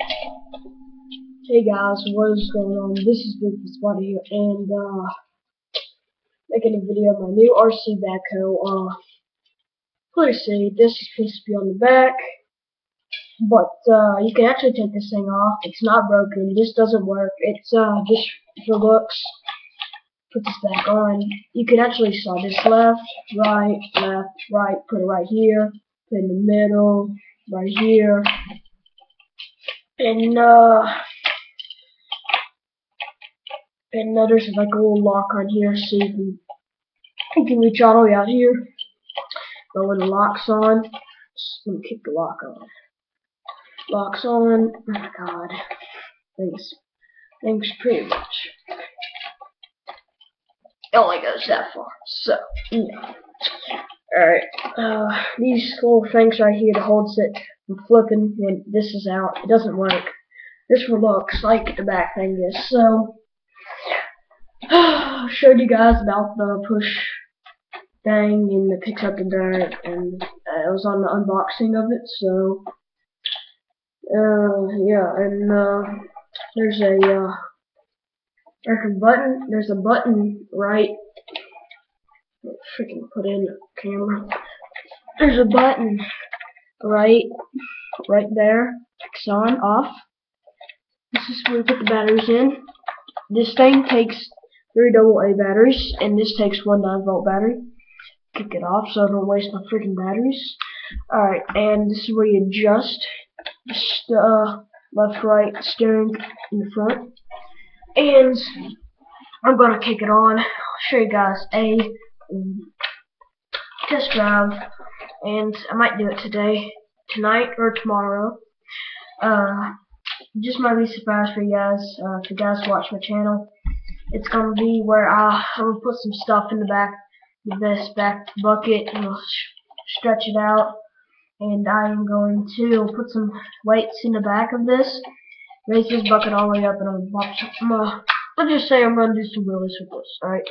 Hey guys, what is going on? This is Big Spot here, and making a video of my new RC backhoe. Let's see, this is supposed to be on the back, but you can actually take this thing off. It's not broken. This doesn't work. It's just for looks. Put this back on. You can actually slide this left, right, put it right here, put it in the middle, right here, and there's like a little lock on here, so you can reach all the way out here. But when the lock's on, just let me kick the lock on. Lock's on. Oh my god, things pretty much. It only goes that far. So yeah. Alright, these little things right here that holds it from flipping when this is out. It doesn't work. This one looks like the back thing is. So I showed you guys about the push thing and it picks up the dirt, and it was on the unboxing of it. So yeah, and there's a button right. Freaking put in the camera. There's a button right there. It's on, off. This is where we put the batteries in. This thing takes 3 AA batteries, and this takes 1 9-volt battery. Kick it off so I don't waste my freaking batteries. Alright, and this is where you adjust left, right steering in the front. And I'm gonna kick it on. I'll show you guys a test drive, and I might do it tonight or tomorrow. Just might be a surprise for you guys. If you guys watch my channel, it's gonna be where I'm gonna put some stuff in the back of this back bucket and I'll stretch it out, and I am going to put some weights in the back of this, raise this bucket all the way up, and let's just say I'm gonna do some wheelies with this. Alright,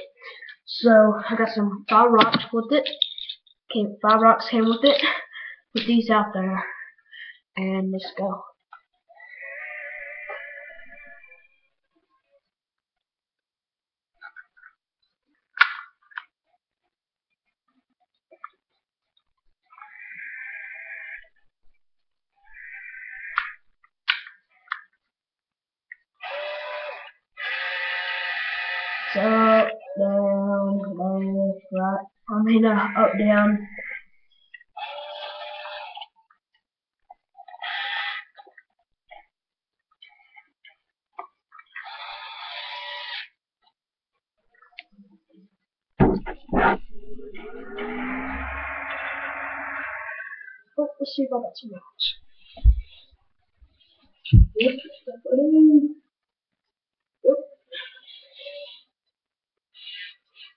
so I got some 5 rocks with it. 5 rocks came with it. Put these out there, and let's go. Up, down, left, right. Up, down. Oh, let's see if I got some rocks. Yep, Yep.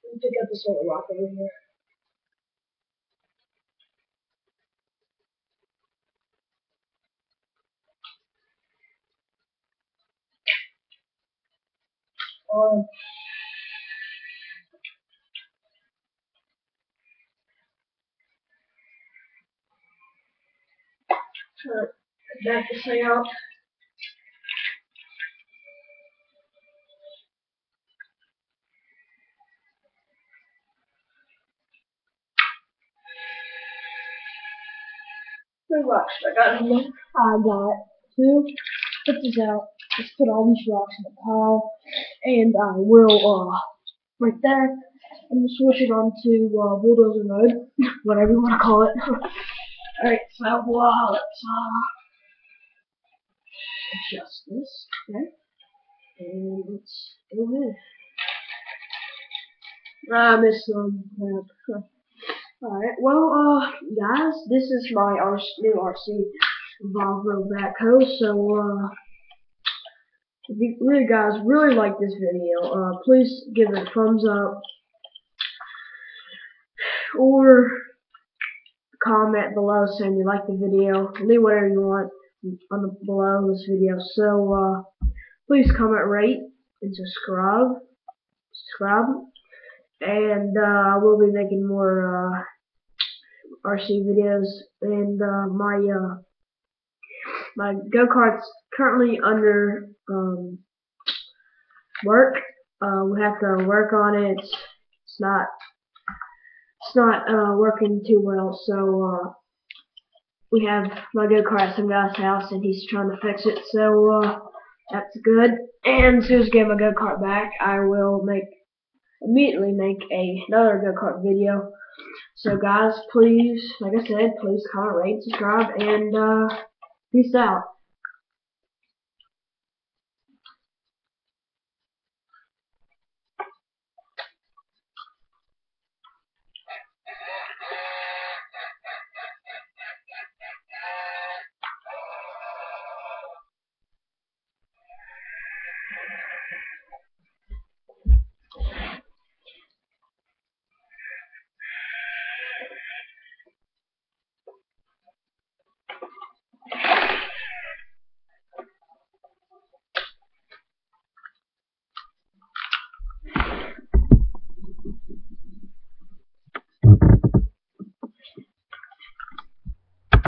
Let me pick up this little rock over here. Try to back this thing out. Three rocks. I got 2. Put this out. Let's put all these rocks in a pile, and I will right there. I'm gonna switch it on to bulldozer mode, whatever you want to call it. Alright, so let's adjust this. Okay, and let's go ahead. I missed some crap. Alright, well, guys, this is my new RC VOLVO backhoe. So, if you guys really like this video, please give it a thumbs up, or comment below saying you like the video. Leave whatever you want below this video. So, please comment, rate, and subscribe. And we'll be making more RC videos, and my my go-kart's currently under work. We have to work on it. It's not working too well. So we have my go-kart at some guy's house, and he's trying to fix it. So that's good. And as soon as I get my go-kart back, I will immediately make another go-kart video. So guys, please, like I said, please comment, rate, subscribe, and peace out.